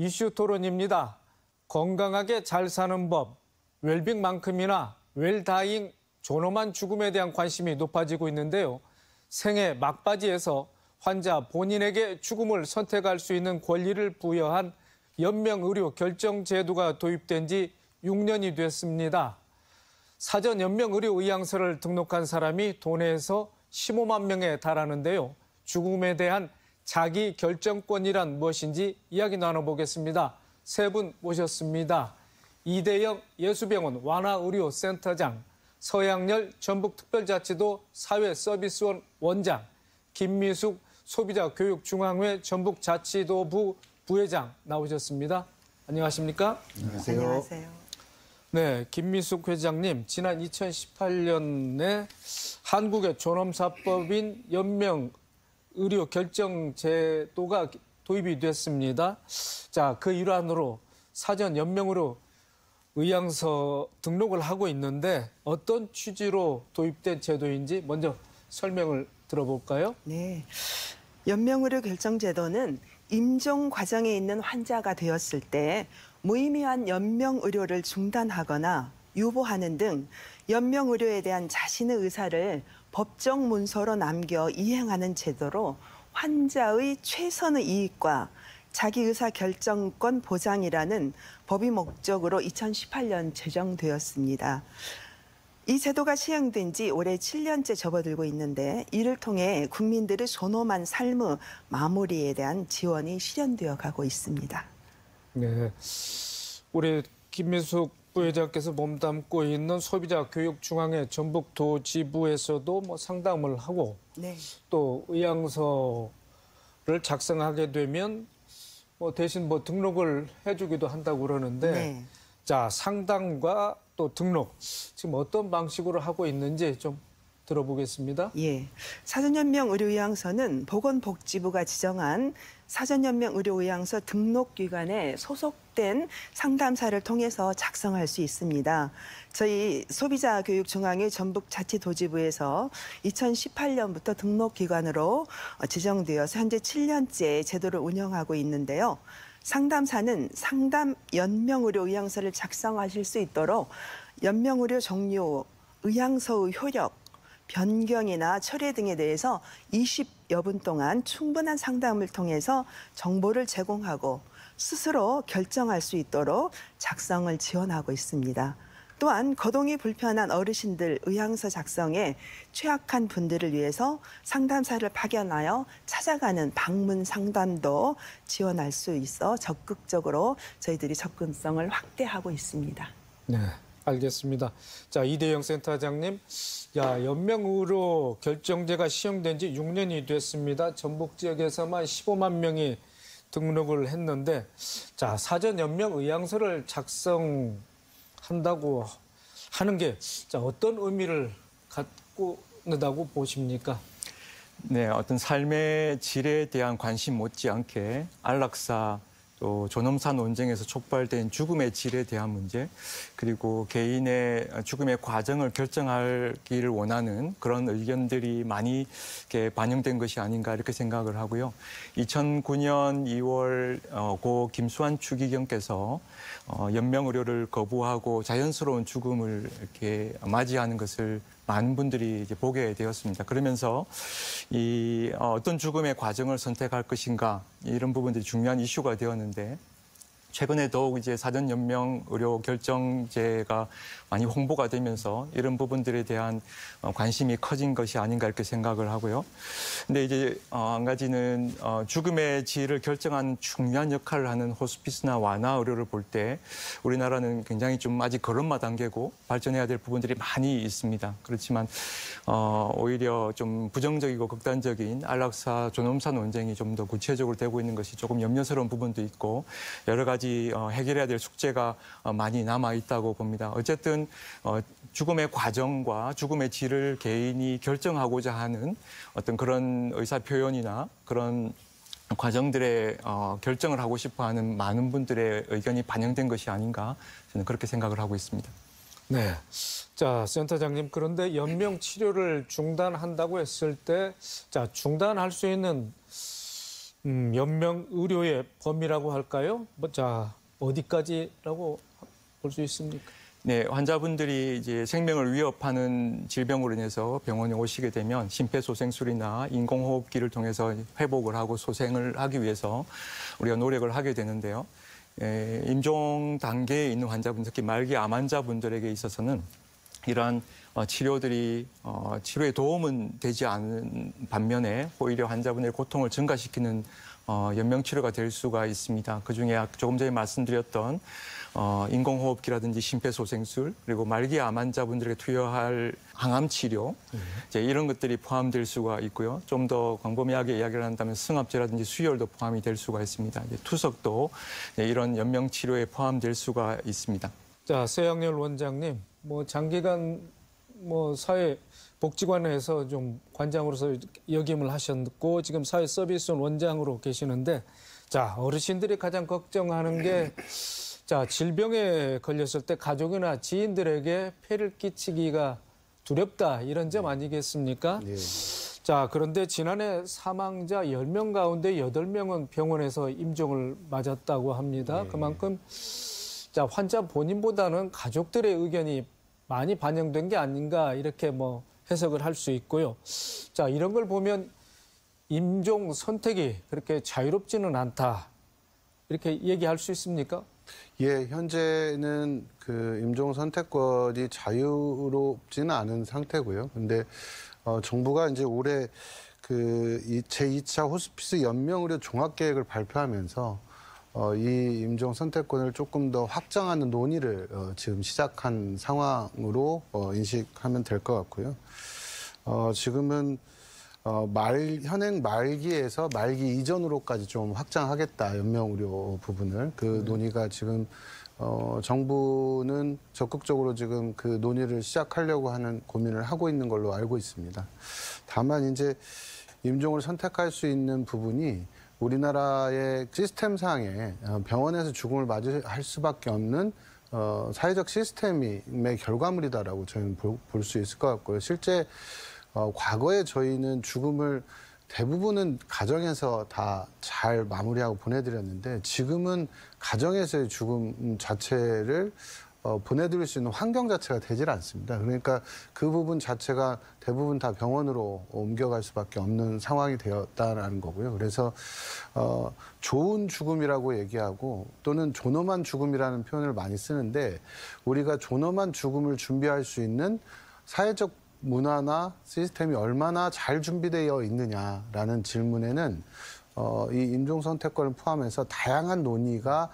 이슈 토론입니다. 건강하게 잘 사는 법, 웰빙만큼이나 웰다잉, 존엄한 죽음에 대한 관심이 높아지고 있는데요. 생애 막바지에서 환자 본인에게 죽음을 선택할 수 있는 권리를 부여한 연명의료 결정제도가 도입된 지 6년이 됐습니다. 사전 연명의료의향서를 등록한 사람이 도내에서 15만 명에 달하는데요. 죽음에 대한 자기 결정권이란 무엇인지 이야기 나눠보겠습니다. 세 분 모셨습니다. 이대영 예수병원 완화의료센터장, 서양열 전북특별자치도 사회서비스원 원장, 김미숙 소비자교육중앙회 전북자치도부 부회장 나오셨습니다. 안녕하십니까? 안녕하세요. 안녕하세요. 네, 김미숙 회장님, 지난 2018년에 한국의 존엄사법인 연명의료결정제도가 도입이 됐습니다. 자, 그 일환으로 사전 연명으로 의향서 등록을 하고 있는데 어떤 취지로 도입된 제도인지 먼저 설명을 들어볼까요? 네. 연명의료 결정제도는 임종 과정에 있는 환자가 되었을 때 무의미한 연명의료를 중단하거나 유보하는 등 연명의료에 대한 자신의 의사를 법정 문서로 남겨 이행하는 제도로 환자의 최선의 이익과 자기 의사 결정권 보장이라는 법의 목적으로 2018년 제정되었습니다. 이 제도가 시행된 지 올해 7년째 접어들고 있는데 이를 통해 국민들의 존엄한 삶의 마무리에 대한 지원이 실현되어 가고 있습니다. 네, 우리 김미숙 부회장께서 몸담고 있는 소비자교육중앙회 전북도지부에서도 상담을 하고 네. 또 의향서를 작성하게 되면 대신 등록을 해주기도 한다고 그러는데 네. 자, 상담과 또 등록 지금 어떤 방식으로 하고 있는지 좀 들어보겠습니다. 예, 사전연명의료의향서는 보건복지부가 지정한 사전연명의료의향서 등록기관에 소속된 상담사를 통해서 작성할 수 있습니다. 저희 소비자교육중앙회 전북자치도지부에서 2018년부터 등록기관으로 지정되어서 현재 7년째 제도를 운영하고 있는데요. 상담사는 상담 연명의료의향서를 작성하실 수 있도록 연명의료 종류, 의향서의 효력, 변경이나 철회 등에 대해서 20여 분 동안 충분한 상담을 통해서 정보를 제공하고 스스로 결정할 수 있도록 작성을 지원하고 있습니다. 또한 거동이 불편한 어르신들 의향서 작성에 취약한 분들을 위해서 상담사를 파견하여 찾아가는 방문 상담도 지원할 수 있어 적극적으로 저희들이 접근성을 확대하고 있습니다. 네, 알겠습니다. 자, 이대영 센터장님, 연명의료 결정제가 시행된 지 6년이 됐습니다. 전북 지역에서만 15만 명이 등록을 했는데, 자, 사전 연명 의향서를 작성한다고 하는 게 어떤 의미를 갖고 있다고 보십니까? 네, 어떤 삶의 질에 대한 관심 못지않게 안락사, 또 존엄사 논쟁에서 촉발된 죽음의 질에 대한 문제, 그리고 개인의 죽음의 과정을 결정하기를 원하는 그런 의견들이 많이 이렇게 반영된 것이 아닌가 이렇게 생각을 하고요. 2009년 2월 고 김수환 추기경께서 연명의료를 거부하고 자연스러운 죽음을 이렇게 맞이하는 것을 많은 분들이 이제 보게 되었습니다. 그러면서 어떤 죽음의 과정을 선택할 것인가 이런 부분들이 중요한 이슈가 되었는데 최근에 더욱 이제 사전 연명 의료 결정제가 많이 홍보가 되면서 이런 부분들에 대한 관심이 커진 것이 아닌가 이렇게 생각을 하고요. 근데 이제 한 가지는 죽음의 질을 결정하는 중요한 역할을 하는 호스피스나 완화 의료를 볼 때 우리나라는 굉장히 좀 아직 걸음마 단계고 발전해야 될 부분들이 많이 있습니다. 그렇지만 오히려 좀 부정적이고 극단적인 안락사 존엄사 논쟁이 좀 더 구체적으로 되고 있는 것이 조금 염려스러운 부분도 있고 여러 가지 해결해야 될 숙제가 많이 남아 있다고 봅니다. 어쨌든 죽음의 과정과 죽음의 질을 개인이 결정하고자 하는 어떤 그런 의사 표현이나 그런 과정들의 결정을 하고 싶어하는 많은 분들의 의견이 반영된 것이 아닌가 저는 그렇게 생각을 하고 있습니다. 네, 자, 센터장님, 그런데 연명 치료를 중단한다고 했을 때, 자, 중단할 수 있는 연명 의료의 범위라고 할까요? 자, 어디까지라고 볼 수 있습니까? 네, 환자분들이 이제 생명을 위협하는 질병으로 인해서 병원에 오시게 되면 심폐소생술이나 인공호흡기를 통해서 회복을 하고 소생을 하기 위해서 우리가 노력을 하게 되는데요. 임종 단계에 있는 환자분, 특히 말기 암 환자분들에게 있어서는 이러한 치료들이 치료에 도움은 되지 않은 반면에 오히려 환자분의 고통을 증가시키는 연명치료가 될 수가 있습니다. 그중에 조금 전에 말씀드렸던 인공호흡기라든지 심폐소생술 그리고 말기 암 환자분들에게 투여할 항암치료 이제 이런 것들이 포함될 수가 있고요. 좀 더 광범위하게 이야기를 한다면 승합제라든지 수혈도 포함이 될 수가 있습니다. 이제 투석도 이런 연명치료에 포함될 수가 있습니다. 자, 서양열 원장님, 장기간 사회복지관에서 좀 관장으로서 역임을 하셨고 지금 사회서비스 원장으로 계시는데, 자, 어르신들이 가장 걱정하는 게 자, 질병에 걸렸을 때 가족이나 지인들에게 폐를 끼치기가 두렵다 이런 점 아니겠습니까? 네. 자, 그런데 지난해 사망자 10명 가운데 8명은 병원에서 임종을 맞았다고 합니다. 네. 그만큼 자, 환자 본인보다는 가족들의 의견이 많이 반영된 게 아닌가 이렇게 해석을 할 수 있고요. 자, 이런 걸 보면 임종 선택이 그렇게 자유롭지는 않다. 이렇게 얘기할 수 있습니까? 예, 현재는 그 임종 선택권이 자유롭지는 않은 상태고요. 근데 정부가 이제 올해 그 제2차 호스피스 연명의료 종합계획을 발표하면서 이 임종 선택권을 조금 더 확장하는 논의를 지금 시작한 상황으로 인식하면 될 것 같고요. 지금은 현행 말기에서 말기 이전으로까지 좀 확장하겠다, 연명의료 부분을. 그 논의가 지금 정부는 적극적으로 지금 그 논의를 시작하려고 하는 고민을 하고 있는 걸로 알고 있습니다. 다만 이제 임종을 선택할 수 있는 부분이 우리나라의 시스템상에 병원에서 죽음을 맞이할 수밖에 없는 사회적 시스템의 결과물이다라고 저희는 볼 수 있을 것 같고요. 실제 과거에 저희는 죽음을 대부분은 가정에서 다 잘 마무리하고 보내드렸는데 지금은 가정에서의 죽음 자체를 보내드릴 수 있는 환경 자체가 되질 않습니다. 그러니까 그 부분 자체가 대부분 다 병원으로 옮겨갈 수밖에 없는 상황이 되었다라는 거고요. 그래서 좋은 죽음이라고 얘기하고 또는 존엄한 죽음이라는 표현을 많이 쓰는데 우리가 존엄한 죽음을 준비할 수 있는 사회적 문화나 시스템이 얼마나 잘 준비되어 있느냐라는 질문에는 이 임종 선택권을 포함해서 다양한 논의가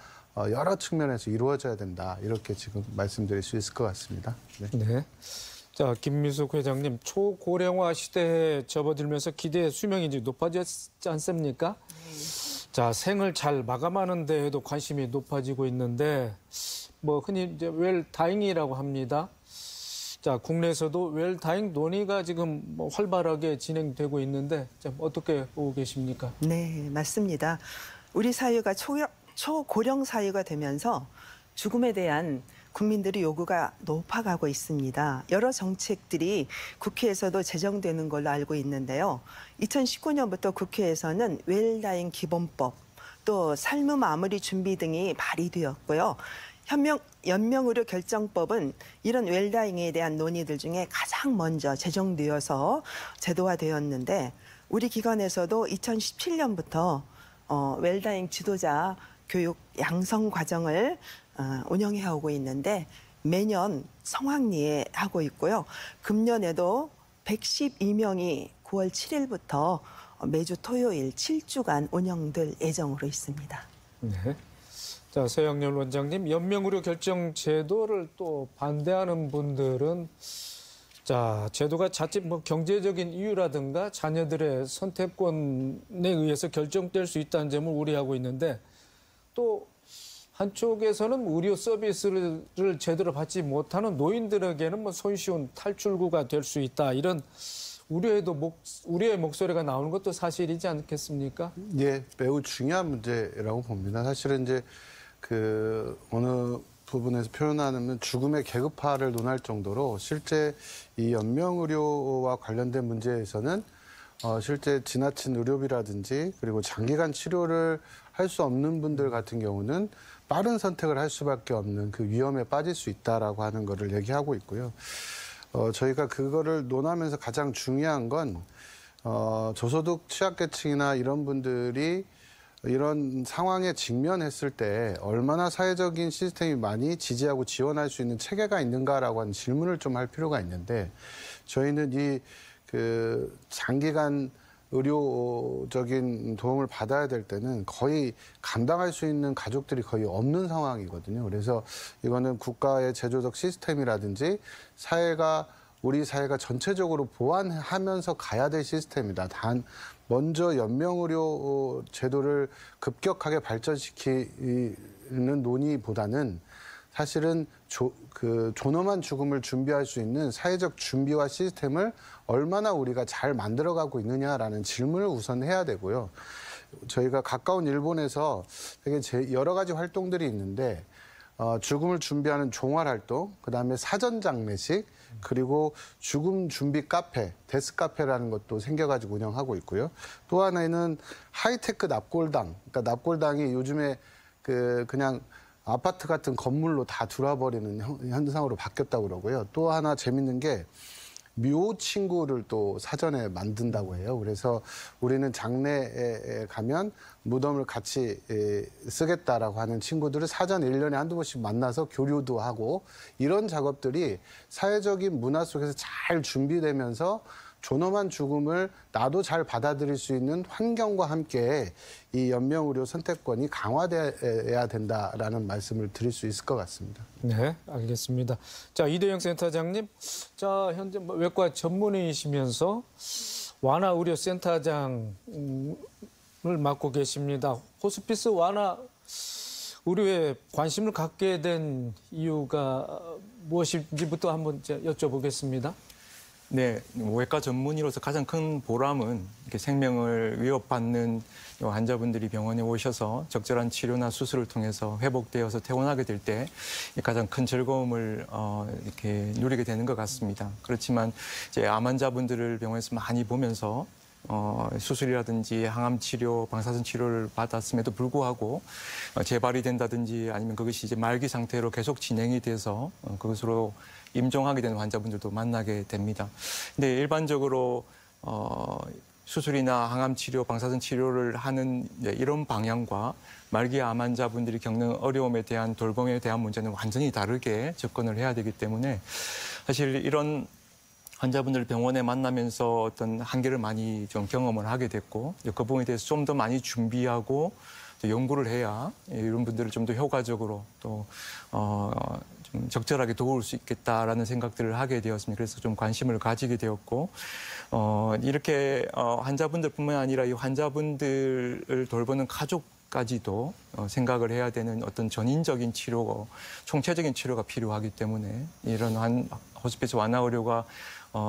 여러 측면에서 이루어져야 된다. 이렇게 지금 말씀드릴 수 있을 것 같습니다. 네. 네. 자, 김미숙 회장님, 초고령화 시대에 접어들면서 기대의 수명이 이제 높아졌지 않습니까? 자, 생을 잘 마감하는 데에도 관심이 높아지고 있는데, 흔히 이제 웰다잉이라고 합니다. 자, 국내에서도 웰다잉 논의가 지금 활발하게 진행되고 있는데, 어떻게 보고 계십니까? 네, 맞습니다. 우리 사회가 초고령 사회가 되면서 죽음에 대한 국민들의 요구가 높아가고 있습니다. 여러 정책들이 국회에서도 제정되는 걸로 알고 있는데요. 2019년부터 국회에서는 웰다잉 기본법, 또 삶의 마무리 준비 등이 발의되었고요. 연명의료 결정법은 이런 웰다잉에 대한 논의들 중에 가장 먼저 제정되어서 제도화되었는데 우리 기관에서도 2017년부터 웰다잉 지도자 교육 양성 과정을 운영해 오고 있는데 매년 성황리에 하고 있고요. 금년에도 112명이 9월 7일부터 매주 토요일 7주간 운영될 예정으로 있습니다. 네. 자, 서양열 원장님, 연명의료 결정 제도를 또 반대하는 분들은 자, 제도가 자칫 경제적인 이유라든가 자녀들의 선택권에 의해서 결정될 수 있다는 점을 우려하고 있는데 또 한쪽에서는 의료 서비스를 제대로 받지 못하는 노인들에게는 손쉬운 탈출구가 될 수 있다. 이런 우려의 목소리가 나오는 것도 사실이지 않겠습니까? 예, 매우 중요한 문제라고 봅니다. 사실은 이제 어느 부분에서 표현하는 죽음의 계급화를 논할 정도로 실제 이 연명의료와 관련된 문제에서는 실제 지나친 의료비라든지 그리고 장기간 치료를 할 수 없는 분들 같은 경우는 빠른 선택을 할 수밖에 없는 그 위험에 빠질 수 있다라고 하는 거를 얘기하고 있고요. 저희가 그거를 논하면서 가장 중요한 건 저소득 취약계층이나 이런 분들이 이런 상황에 직면했을 때 얼마나 사회적인 시스템이 많이 지지하고 지원할 수 있는 체계가 있는가라고 하는 질문을 좀 할 필요가 있는데 저희는 이 그 장기간 의료적인 도움을 받아야 될 때는 거의 감당할 수 있는 가족들이 거의 없는 상황이거든요. 그래서 이거는 국가의 제도적 시스템이라든지 우리 사회가 전체적으로 보완하면서 가야 될 시스템이다. 단 먼저 연명의료 제도를 급격하게 발전시키는 논의보다는 사실은 존엄한 죽음을 준비할 수 있는 사회적 준비와 시스템을 얼마나 우리가 잘 만들어가고 있느냐라는 질문을 우선 해야 되고요. 저희가 가까운 일본에서 되게 여러 가지 활동들이 있는데 죽음을 준비하는 종활활동, 그다음에 사전 장례식, 그리고 죽음 준비 카페, 데스 카페라는 것도 생겨가지고 운영하고 있고요. 또 하나는 하이테크 납골당, 그러니까 납골당이 요즘에 그냥 아파트 같은 건물로 다 들어와버리는 현상으로 바뀌었다고 그러고요. 또 하나 재밌는 게 묘 친구를 또 사전에 만든다고 해요. 그래서 우리는 장례에 가면 무덤을 같이 쓰겠다라고 하는 친구들을 사전 1년에 한두 번씩 만나서 교류도 하고 이런 작업들이 사회적인 문화 속에서 잘 준비되면서 존엄한 죽음을 나도 잘 받아들일 수 있는 환경과 함께 이 연명의료 선택권이 강화돼야 된다라는 말씀을 드릴 수 있을 것 같습니다. 네, 알겠습니다. 자, 이대영 센터장님, 자 현재 외과 전문의이시면서 완화 의료 센터장을 맡고 계십니다. 호스피스 완화 의료에 관심을 갖게 된 이유가 무엇인지부터 한번 여쭤보겠습니다. 네, 외과 전문의로서 가장 큰 보람은 이렇게 생명을 위협받는 환자분들이 병원에 오셔서 적절한 치료나 수술을 통해서 회복되어서 퇴원하게 될 때 가장 큰 즐거움을 이렇게 누리게 되는 것 같습니다. 그렇지만 이제 암 환자분들을 병원에서 많이 보면서 수술이라든지 항암 치료, 방사선 치료를 받았음에도 불구하고 재발이 된다든지 아니면 그것이 이제 말기 상태로 계속 진행이 돼서 그것으로 임종하게 되는 환자분들도 만나게 됩니다. 근데 일반적으로 수술이나 항암 치료, 방사선 치료를 하는 이런 방향과 말기 암 환자분들이 겪는 어려움에 대한 돌봄에 대한 문제는 완전히 다르게 접근을 해야 되기 때문에 사실 이런 환자분들 병원에 만나면서 어떤 한계를 많이 좀 경험을 하게 됐고 그 부분에 대해서 좀 더 많이 준비하고 또 연구를 해야 이런 분들을 좀 더 효과적으로 또 좀 적절하게 도울 수 있겠다라는 생각들을 하게 되었습니다. 그래서 좀 관심을 가지게 되었고 이렇게 환자분들뿐만 아니라 이 환자분들을 돌보는 가족까지도 생각을 해야 되는 어떤 전인적인 치료, 총체적인 치료가 필요하기 때문에 이런 호스피스 완화 의료가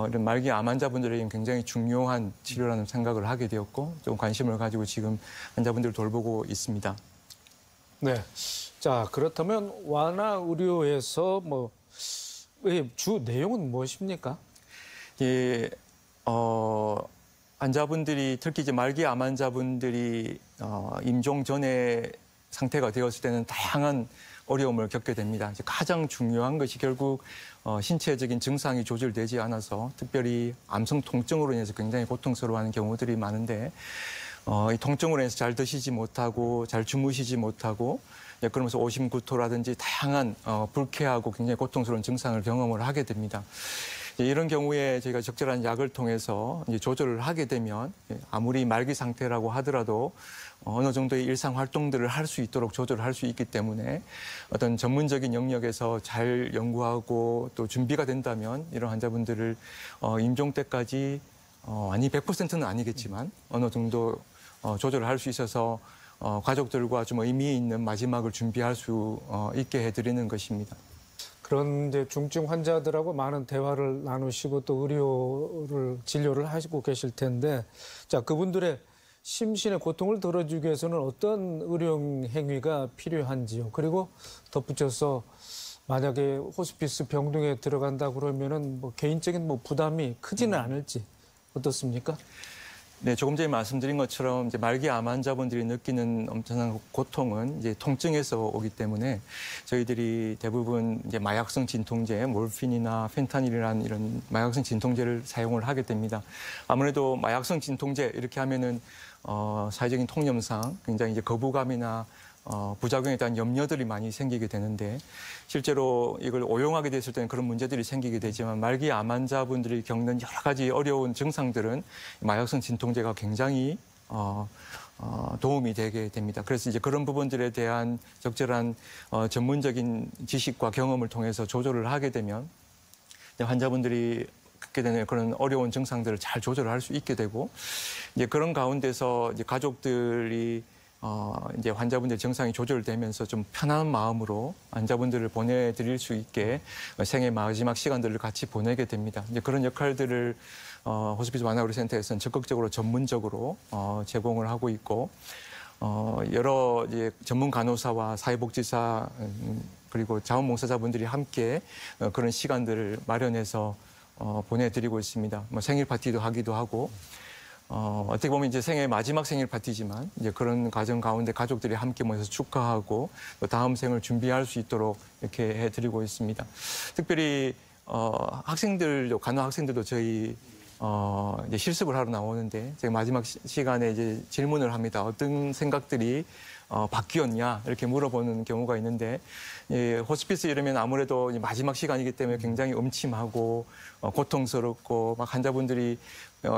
이런 말기 암 환자분들에게는 굉장히 중요한 치료라는 생각을 하게 되었고 좀 관심을 가지고 지금 환자분들을 돌보고 있습니다. 네. 자, 그렇다면 완화 의료에서 주 내용은 무엇입니까? 예, 환자분들이 특히 이제 말기 암 환자분들이 임종 전에 상태가 되었을 때는 다양한 어려움을 겪게 됩니다. 이제 가장 중요한 것이 결국 신체적인 증상이 조절되지 않아서 특별히 암성 통증으로 인해서 굉장히 고통스러워하는 경우들이 많은데 이 통증으로 인해서 잘 드시지 못하고 잘 주무시지 못하고 그러면서 오심구토라든지 다양한 불쾌하고 굉장히 고통스러운 증상을 경험을 하게 됩니다. 이런 경우에 저희가 적절한 약을 통해서 이제 조절을 하게 되면 아무리 말기 상태라고 하더라도 어느 정도의 일상 활동들을 할 수 있도록 조절을 할 수 있기 때문에 어떤 전문적인 영역에서 잘 연구하고 또 준비가 된다면 이런 환자분들을 임종 때까지 아니 100%는 아니겠지만 어느 정도 조절을 할 수 있어서 가족들과 좀 의미 있는 마지막을 준비할 수 있게 해드리는 것입니다. 그런 이제 중증 환자들하고 많은 대화를 나누시고 또 진료를 하시고 계실 텐데, 자, 그분들의 심신의 고통을 덜어주기 위해서는 어떤 의료 행위가 필요한지요. 그리고 덧붙여서 만약에 호스피스 병동에 들어간다 그러면은 개인적인 부담이 크지는 않을지 어떻습니까? 네, 조금 전에 말씀드린 것처럼 이제 말기 암 환자분들이 느끼는 엄청난 고통은 이제 통증에서 오기 때문에 저희들이 대부분 이제 마약성 진통제, 몰핀이나 펜타닐이라는 이런 마약성 진통제를 사용을 하게 됩니다. 아무래도 마약성 진통제 이렇게 하면은 사회적인 통념상 굉장히 이제 거부감이나 부작용에 대한 염려들이 많이 생기게 되는데 실제로 이걸 오용하게 됐을 때는 그런 문제들이 생기게 되지만 말기 암 환자분들이 겪는 여러 가지 어려운 증상들은 마약성 진통제가 굉장히 도움이 되게 됩니다. 그래서 이제 그런 부분들에 대한 적절한 전문적인 지식과 경험을 통해서 조절을 하게 되면 환자분들이 겪게 되는 그런 어려운 증상들을 잘 조절할 수 있게 되고 이제 그런 가운데서 이제 가족들이 이제 환자분들 증상이 조절되면서 좀 편안한 마음으로 환자분들을 보내드릴 수 있게 생애 마지막 시간들을 같이 보내게 됩니다. 이제 그런 역할들을 호스피스 완화의료센터에서는 적극적으로 전문적으로 제공을 하고 있고 여러 이제 전문 간호사와 사회복지사 그리고 자원봉사자분들이 함께 그런 시간들을 마련해서 보내드리고 있습니다. 뭐 생일 파티도 하기도 하고. 어떻게 보면 이제 생애 마지막 생일 파티지만 이제 그런 과정 가운데 가족들이 함께 모여서 축하하고 또 다음 생을 준비할 수 있도록 이렇게 해드리고 있습니다. 특별히 학생들도 간호 학생들도 저희 이제 실습을 하러 나오는데 제가 마지막 시간에 이제 질문을 합니다. 어떤 생각들이 바뀌었냐 이렇게 물어보는 경우가 있는데 호스피스 이러면 아무래도 마지막 시간이기 때문에 굉장히 음침하고 고통스럽고 막 환자분들이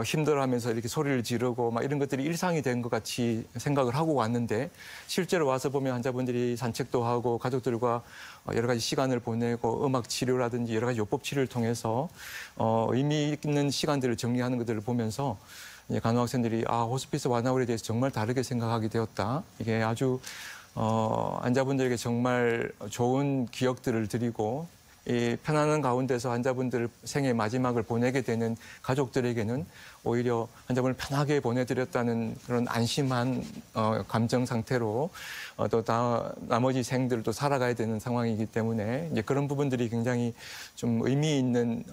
힘들어하면서 이렇게 소리를 지르고 막 이런 것들이 일상이 된 것 같이 생각을 하고 왔는데 실제로 와서 보면 환자분들이 산책도 하고 가족들과 여러 가지 시간을 보내고 음악 치료라든지 여러 가지 요법 치료를 통해서 의미 있는 시간들을 정리하는 것들을 보면서 간호학생들이 호스피스 완화율에 대해서 정말 다르게 생각하게 되었다. 이게 아주 환자분들에게 정말 좋은 기억들을 드리고 이 편안한 가운데서 환자분들 생애 마지막을 보내게 되는 가족들에게는 오히려 환자분을 편하게 보내드렸다는 그런 안심한 감정 상태로 또 나머지 생들도 살아가야 되는 상황이기 때문에 이제 그런 부분들이 굉장히 좀 의미 있는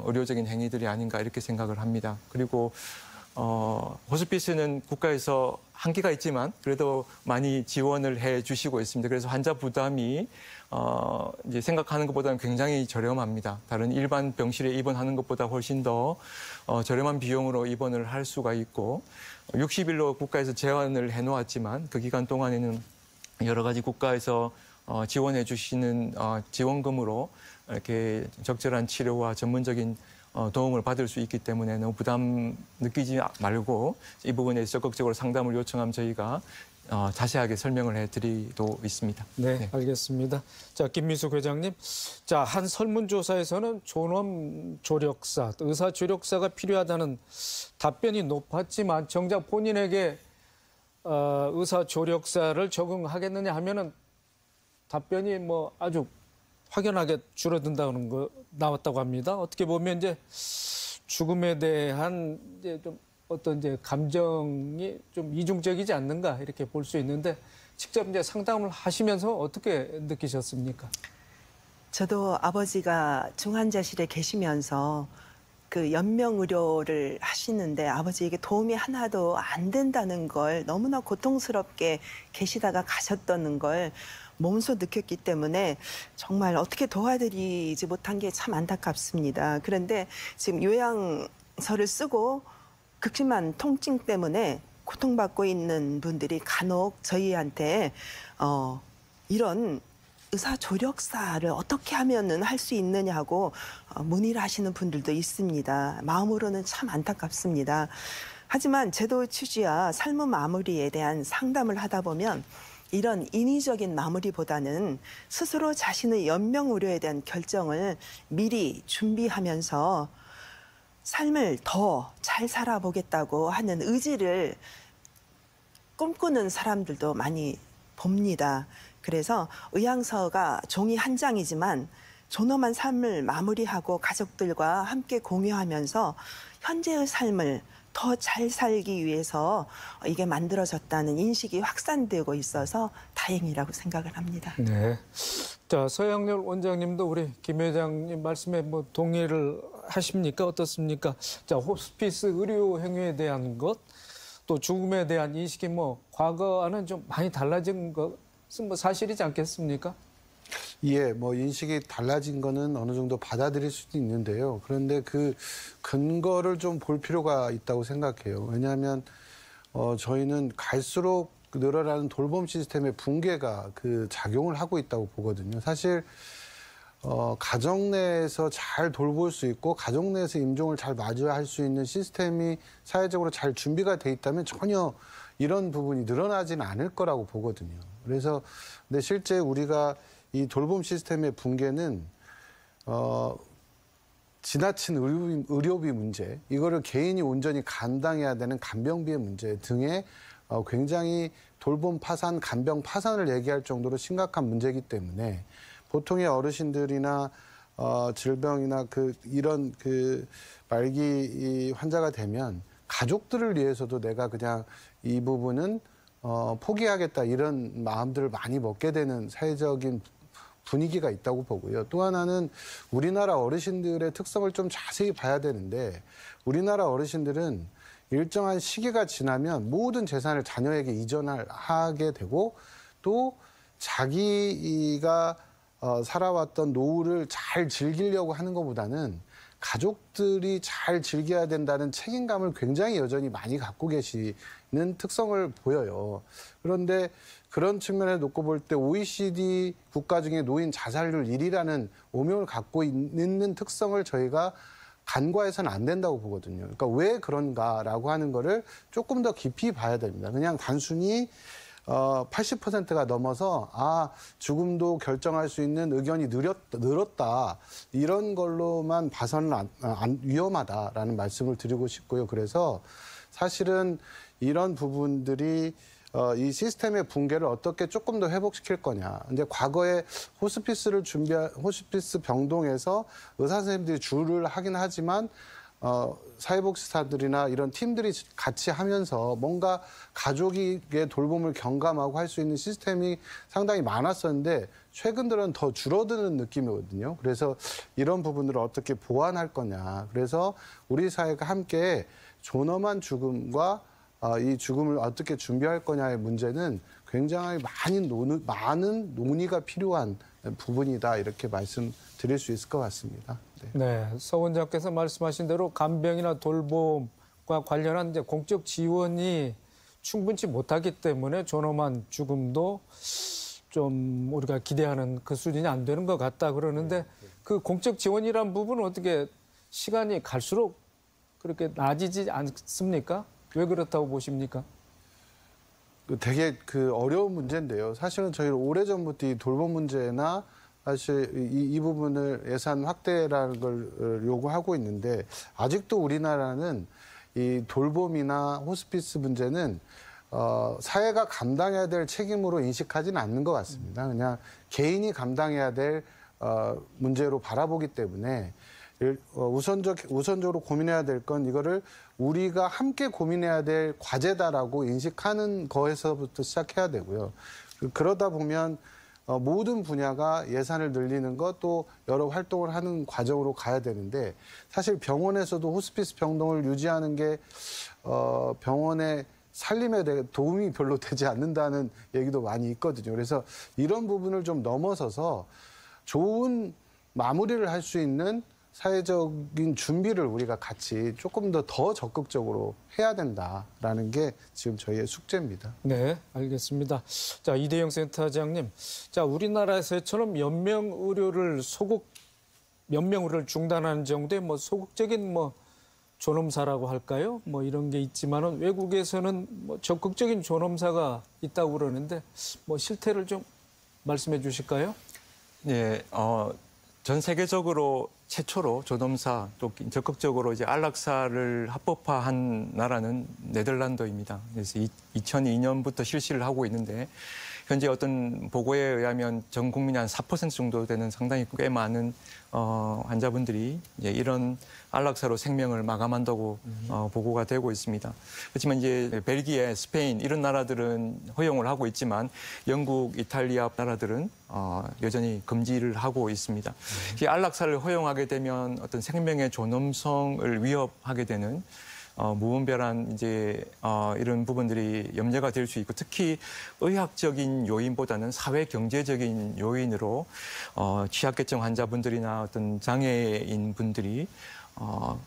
의료적인 행위들이 아닌가 이렇게 생각을 합니다. 그리고 호스피스는 국가에서 한계가 있지만 그래도 많이 지원을 해 주시고 있습니다. 그래서 환자 부담이 이제 생각하는 것보다는 굉장히 저렴합니다. 다른 일반 병실에 입원하는 것보다 훨씬 더 저렴한 비용으로 입원을 할 수가 있고 60일로 국가에서 제한을 해놓았지만 그 기간 동안에는 여러 가지 국가에서 지원해 주시는 지원금으로 이렇게 적절한 치료와 전문적인 도움을 받을 수 있기 때문에 너무 부담 느끼지 말고 이 부분에 적극적으로 상담을 요청하면 저희가 자세하게 설명을 해드리도 있습니다. 네, 알겠습니다. 자, 김미숙 회장님. 자, 한 설문조사에서는 존엄 조력사, 의사 조력사가 필요하다는 답변이 높았지만 정작 본인에게 의사 조력사를 적응하겠느냐 하면은 답변이 뭐 아주 확연하게 줄어든다는 거 나왔다고 합니다. 어떻게 보면 이제 죽음에 대한 이제 좀 어떤 이제 감정이 좀 이중적이지 않는가 이렇게 볼 수 있는데 직접 이제 상담을 하시면서 어떻게 느끼셨습니까? 저도 아버지가 중환자실에 계시면서 그 연명 의료를 하시는데 아버지에게 도움이 하나도 안 된다는 걸 너무나 고통스럽게 계시다가 가셨다는 걸 몸소 느꼈기 때문에 정말 어떻게 도와드리지 못한 게 참 안타깝습니다. 그런데 지금 요양서를 쓰고 극심한 통증 때문에 고통받고 있는 분들이 간혹 저희한테 이런 의사 조력사를 어떻게 하면은 할 수 있느냐고 문의를 하시는 분들도 있습니다. 마음으로는 참 안타깝습니다. 하지만 제도 취지와 삶의 마무리에 대한 상담을 하다 보면 이런 인위적인 마무리보다는 스스로 자신의 연명 의료에 대한 결정을 미리 준비하면서 삶을 더 잘 살아보겠다고 하는 의지를 꿈꾸는 사람들도 많이 봅니다. 그래서 의향서가 종이 한 장이지만 존엄한 삶을 마무리하고 가족들과 함께 공유하면서 현재의 삶을 더 잘 살기 위해서 이게 만들어졌다는 인식이 확산되고 있어서 다행이라고 생각을 합니다. 네. 자, 서양렬 원장님도 우리 김 회장님 말씀에 뭐 동의를 하십니까? 어떻습니까? 자, 호스피스 의료 행위에 대한 것, 또 죽음에 대한 인식이 뭐 과거와는 좀 많이 달라진 것은 뭐 사실이지 않겠습니까? 예, 뭐 인식이 달라진 거는 어느 정도 받아들일 수도 있는데요. 그런데 그 근거를 좀 볼 필요가 있다고 생각해요. 왜냐하면 저희는 갈수록 늘어나는 돌봄 시스템의 붕괴가 그 작용을 하고 있다고 보거든요. 사실 가정 내에서 잘 돌볼 수 있고 가정 내에서 임종을 잘 마주할 수 있는 시스템이 사회적으로 잘 준비가 돼 있다면 전혀 이런 부분이 늘어나지는 않을 거라고 보거든요. 그래서 근데 실제 우리가 이 돌봄 시스템의 붕괴는 지나친 의료비 문제, 이거를 개인이 온전히 감당해야 되는 간병비의 문제 등의 굉장히 돌봄 파산, 간병 파산을 얘기할 정도로 심각한 문제이기 때문에 보통의 어르신들이나 질병이나 이런 말기 환자가 되면 가족들을 위해서도 내가 그냥 이 부분은 포기하겠다 이런 마음들을 많이 먹게 되는 사회적인 분위기가 있다고 보고요. 또 하나는 우리나라 어르신들의 특성을 좀 자세히 봐야 되는데 우리나라 어르신들은 일정한 시기가 지나면 모든 재산을 자녀에게 이전하게 되고 또 자기가 살아왔던 노후를 잘 즐기려고 하는 것보다는 가족들이 잘 즐겨야 된다는 책임감을 굉장히 여전히 많이 갖고 계시는 특성을 보여요. 그런데 그런 측면에 놓고 볼 때 OECD 국가 중에 노인 자살률 1위라는 오명을 갖고 있는 특성을 저희가 간과해서는 안 된다고 보거든요. 그러니까 왜 그런가라고 하는 거를 조금 더 깊이 봐야 됩니다. 그냥 단순히 80%가 넘어서 죽음도 결정할 수 있는 의견이 늘었다 이런 걸로만 봐서는 위험하다라는 말씀을 드리고 싶고요. 그래서 사실은 이런 부분들이 이 시스템의 붕괴를 어떻게 조금 더 회복시킬 거냐. 이제 과거에 호스피스 병동에서 의사 선생님들이 줄을 하긴 하지만 사회복지사들이나 이런 팀들이 같이 하면서 뭔가 가족의 돌봄을 경감하고 할 수 있는 시스템이 상당히 많았었는데 최근 들은 더 줄어드는 느낌이거든요. 그래서 이런 부분들을 어떻게 보완할 거냐. 그래서 우리 사회가 함께 존엄한 죽음과 이 죽음을 어떻게 준비할 거냐의 문제는 굉장히 많은 논의가 필요한 부분이다 이렇게 말씀드릴 수 있을 것 같습니다. 네, 서 원장께서 말씀하신 대로 간병이나 돌봄과 관련한 이제 공적 지원이 충분치 못하기 때문에 존엄한 죽음도 좀 우리가 기대하는 그 수준이 안 되는 것 같다 그러는데 그 공적 지원이란 부분은 어떻게 시간이 갈수록 그렇게 나아지지 않습니까? 왜 그렇다고 보십니까? 되게 어려운 문제인데요. 사실은 저희 오래전부터 이 돌봄 문제나 사실 이 부분을 예산 확대라는 걸 요구하고 있는데 아직도 우리나라는 이 돌봄이나 호스피스 문제는 사회가 감당해야 될 책임으로 인식하지는 않는 것 같습니다. 그냥 개인이 감당해야 될 문제로 바라보기 때문에 우선적으로 고민해야 될 건 이거를 우리가 함께 고민해야 될 과제다라고 인식하는 거에서부터 시작해야 되고요. 그러다 보면 모든 분야가 예산을 늘리는 것 또 여러 활동을 하는 과정으로 가야 되는데 사실 병원에서도 호스피스 병동을 유지하는 게 병원의 살림에 대해 도움이 별로 되지 않는다는 얘기도 많이 있거든요. 그래서 이런 부분을 좀 넘어서서 좋은 마무리를 할 수 있는 사회적인 준비를 우리가 같이 조금 더 적극적으로 해야 된다라는 게 지금 저희의 숙제입니다. 네, 알겠습니다. 자, 이대영 센터장님. 자, 우리나라에서처럼 연명 의료를 중단하는 정도의 소극적인 존엄사라고 할까요? 이런 게 있지만은 외국에서는 적극적인 존엄사가 있다고 그러는데 실태를 좀 말씀해 주실까요? 네, 전 세계적으로 최초로 존엄사 또 적극적으로 이제 안락사를 합법화한 나라는 네덜란드입니다. 그래서 2002년부터 실시를 하고 있는데 현재 어떤 보고에 의하면 전 국민의 한 4% 정도 되는 상당히 꽤 많은 환자분들이 이제 이런 안락사로 생명을 마감한다고 보고가 되고 있습니다. 그렇지만 이제 벨기에, 스페인 이런 나라들은 허용을 하고 있지만 영국, 이탈리아 나라들은 여전히 금지를 하고 있습니다. 이 안락사를 허용하게 되면 어떤 생명의 존엄성을 위협하게 되는 무분별한 이제 이런 부분들이 염려가 될 수 있고 특히 의학적인 요인보다는 사회 경제적인 요인으로 취약계층 환자분들이나 어떤 장애인 분들이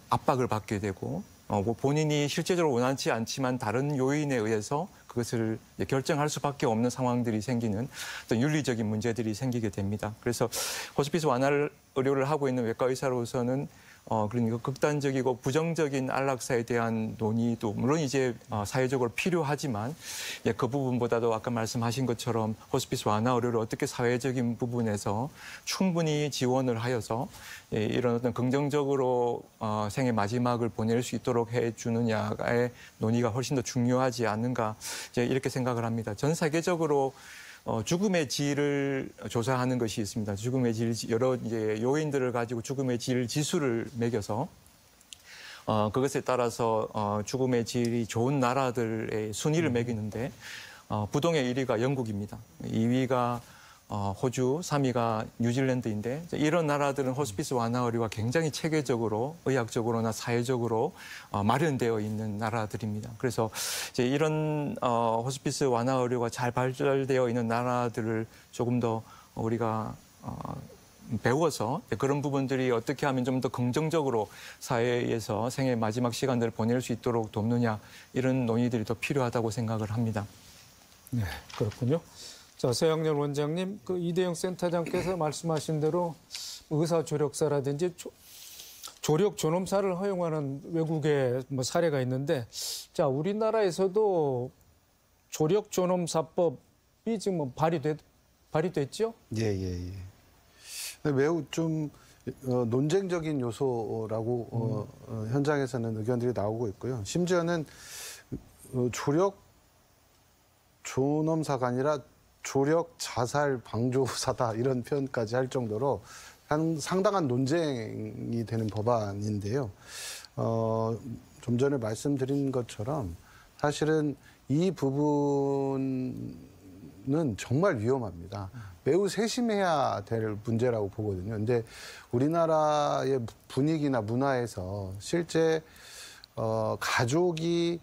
압박을 받게 되고 뭐 본인이 실제적으로 원하지 않지만 다른 요인에 의해서 그것을 결정할 수밖에 없는 상황들이 생기는 어떤 윤리적인 문제들이 생기게 됩니다. 그래서 호스피스 완화 의료를 하고 있는 외과 의사로서는 그러니까 극단적이고 부정적인 안락사에 대한 논의도 물론 이제 사회적으로 필요하지만 그 부분보다도 아까 말씀하신 것처럼 호스피스 완화 의료를 어떻게 사회적인 부분에서 충분히 지원을 하여서 이런 어떤 긍정적으로 생의 마지막을 보낼 수 있도록 해주느냐의 논의가 훨씬 더 중요하지 않는가 이렇게 생각을 합니다. 전 세계적으로 죽음의 질을 조사하는 것이 있습니다. 죽음의 질, 여러 이제 요인들을 가지고 죽음의 질 지수를 매겨서 그것에 따라서 죽음의 질이 좋은 나라들의 순위를 매기는데 부동의 1위가 영국입니다. 2위가 호주, 3위가 뉴질랜드인데 이런 나라들은 호스피스 완화 의료가 굉장히 체계적으로 의학적으로나 사회적으로 마련되어 있는 나라들입니다. 그래서 이제 이런 호스피스 완화 의료가 잘 발달되어 있는 나라들을 조금 더 우리가 배워서 그런 부분들이 어떻게 하면 좀 더 긍정적으로 사회에서 생의 마지막 시간들을 보낼 수 있도록 돕느냐 이런 논의들이 더 필요하다고 생각을 합니다. 네, 그렇군요. 자, 서양렬 원장님, 그 이대영 센터장께서 말씀하신 대로 의사 조력사라든지 조력 존엄사를 허용하는 외국의 뭐 사례가 있는데, 자, 우리나라에서도 조력 존엄사법이 지금 뭐 발의됐죠? 예. 매우 좀 논쟁적인 요소라고 현장에서는 의견들이 나오고 있고요. 심지어는 조력 존엄사가 아니라 조력 자살 방조사다 이런 표현까지 할 정도로 상당한 논쟁이 되는 법안인데요. 좀 전에 말씀드린 것처럼 사실은 이 부분은 정말 위험합니다. 매우 세심해야 될 문제라고 보거든요. 근데 우리나라의 분위기나 문화에서 실제 가족이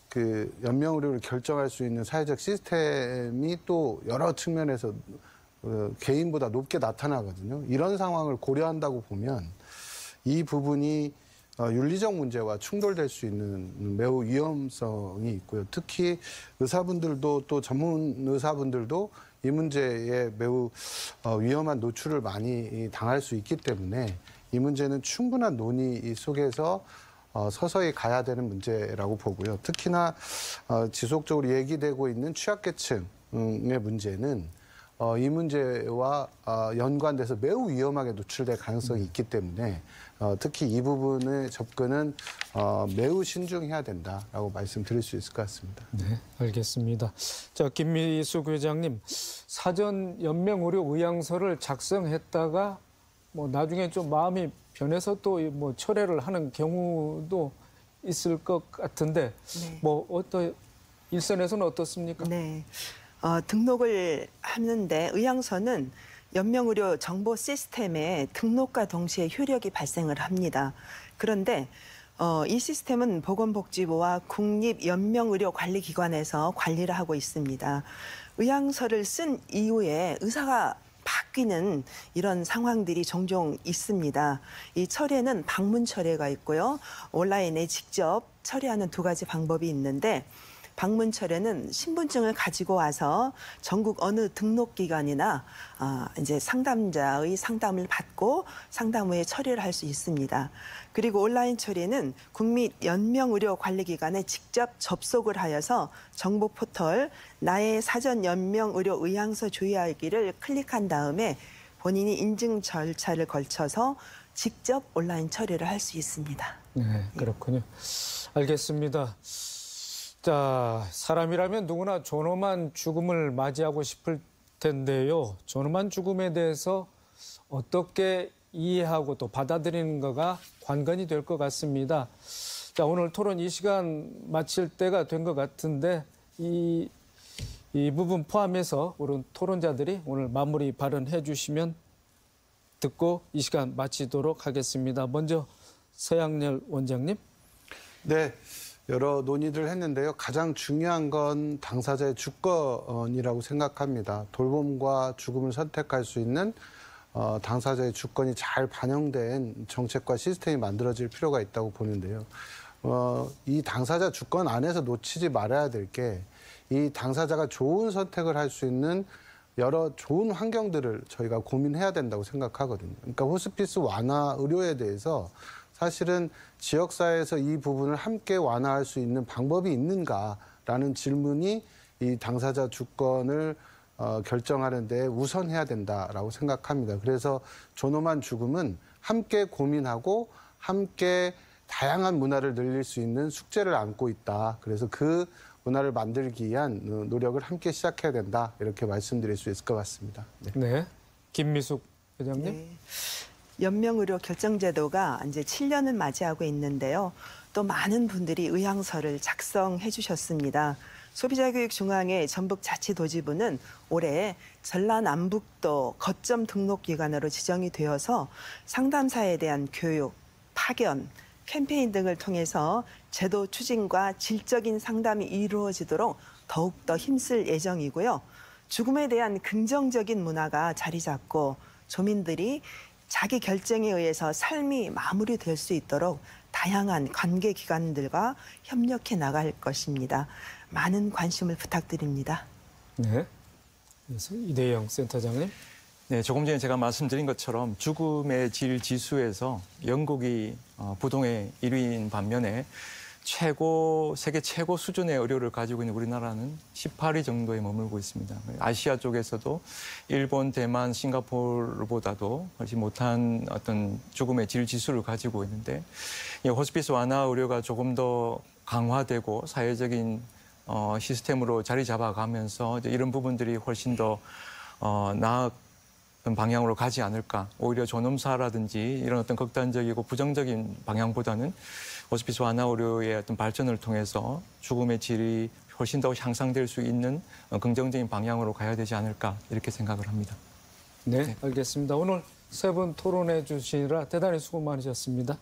그 연명 의료를 결정할 수 있는 사회적 시스템이 또 여러 측면에서 개인보다 높게 나타나거든요. 이런 상황을 고려한다고 보면 이 부분이 윤리적 문제와 충돌될 수 있는 매우 위험성이 있고요. 특히 의사분들도 또 전문 의사분들도 이 문제에 매우 위험한 노출을 많이 당할 수 있기 때문에 이 문제는 충분한 논의 속에서 서서히 가야 되는 문제라고 보고요. 특히나 지속적으로 얘기되고 있는 취약계층의 문제는 이 문제와 연관돼서 매우 위험하게 노출될 가능성이 있기 때문에 특히 이 부분의 접근은 매우 신중해야 된다라고 말씀드릴 수 있을 것 같습니다. 네, 알겠습니다. 자, 김미숙 회장님, 사전 연명의료 의향서를 작성했다가 뭐 나중에 좀 마음이 변해서 또 뭐 철회를 하는 경우도 있을 것 같은데 네. 뭐 일선에서는 어떻습니까? 네. 등록을 하는데 의향서는 연명의료 정보 시스템에 등록과 동시에 효력이 발생을 합니다. 그런데 이 시스템은 보건복지부와 국립연명의료관리기관에서 관리를 하고 있습니다. 의향서를 쓴 이후에 의사가 바뀌는 이런 상황들이 종종 있습니다. 이 철회는 방문 철회가 있고요. 온라인에 직접 철회하는 두 가지 방법이 있는데 방문 철회는 신분증을 가지고 와서 전국 어느 등록기관이나 이제 상담자의 상담을 받고 상담 후에 처리를 할 수 있습니다. 그리고 온라인 처리는 국립연명의료관리기관에 직접 접속을 하여서 정보 포털 나의 사전 연명의료 의향서 조회하기를 클릭한 다음에 본인이 인증 절차를 걸쳐서 직접 온라인 처리를 할 수 있습니다. 네, 그렇군요. 알겠습니다. 자, 사람이라면 누구나 존엄한 죽음을 맞이하고 싶을 텐데요. 존엄한 죽음에 대해서 어떻게 이해하고 또 받아들이는 거가 관건이 될 것 같습니다. 자, 오늘 토론 이 시간 마칠 때가 된 것 같은데 이 부분 포함해서 우리 토론자들이 오늘 마무리 발언해 주시면 듣고 이 시간 마치도록 하겠습니다. 먼저 서양렬 원장님. 네, 여러 논의를 했는데요. 가장 중요한 건 당사자의 주권이라고 생각합니다. 돌봄과 죽음을 선택할 수 있는 당사자의 주권이 잘 반영된 정책과 시스템이 만들어질 필요가 있다고 보는데요. 이 당사자 주권 안에서 놓치지 말아야 될 게 이 당사자가 좋은 선택을 할 수 있는 여러 좋은 환경들을 저희가 고민해야 된다고 생각하거든요. 그러니까 호스피스 완화 의료에 대해서 사실은 지역사회에서 이 부분을 함께 완화할 수 있는 방법이 있는가라는 질문이 이 당사자 주권을 결정하는 데 우선해야 된다라고 생각합니다. 그래서 존엄한 죽음은 함께 고민하고 함께 다양한 문화를 늘릴 수 있는 숙제를 안고 있다. 그래서 그 문화를 만들기 위한 노력을 함께 시작해야 된다. 이렇게 말씀드릴 수 있을 것 같습니다. 네. 네. 김미숙 회장님. 네. 연명의료 결정제도가 이제 7년을 맞이하고 있는데요. 또 많은 분들이 의향서를 작성해 주셨습니다. 소비자교육중앙회 전북자치도지부는 올해 전라남북도 거점 등록기관으로 지정이 되어서 상담사에 대한 교육, 파견, 캠페인 등을 통해서 제도 추진과 질적인 상담이 이루어지도록 더욱더 힘쓸 예정이고요. 죽음에 대한 긍정적인 문화가 자리 잡고 조민들이 자기 결정에 의해서 삶이 마무리될 수 있도록 다양한 관계기관들과 협력해 나갈 것입니다. 많은 관심을 부탁드립니다. 네. 그래서 이대영 센터장님. 네, 조금 전에 제가 말씀드린 것처럼 죽음의 질 지수에서 영국이 부동의 1위인 반면에 세계 최고 수준의 의료를 가지고 있는 우리나라는 18위 정도에 머물고 있습니다. 아시아 쪽에서도 일본, 대만, 싱가포르보다도 훨씬 못한 어떤 죽음의 질 지수를 가지고 있는데 호스피스 완화 의료가 조금 더 강화되고 사회적인 시스템으로 자리 잡아가면서 이런 부분들이 훨씬 더 나은 방향으로 가지 않을까. 오히려 존엄사라든지 이런 어떤 극단적이고 부정적인 방향보다는 호스피스 완화 의료의 어떤 발전을 통해서 죽음의 질이 훨씬 더 향상될 수 있는 긍정적인 방향으로 가야 되지 않을까 이렇게 생각을 합니다. 네, 알겠습니다. 오늘 세 분 토론해 주시느라 대단히 수고 많으셨습니다.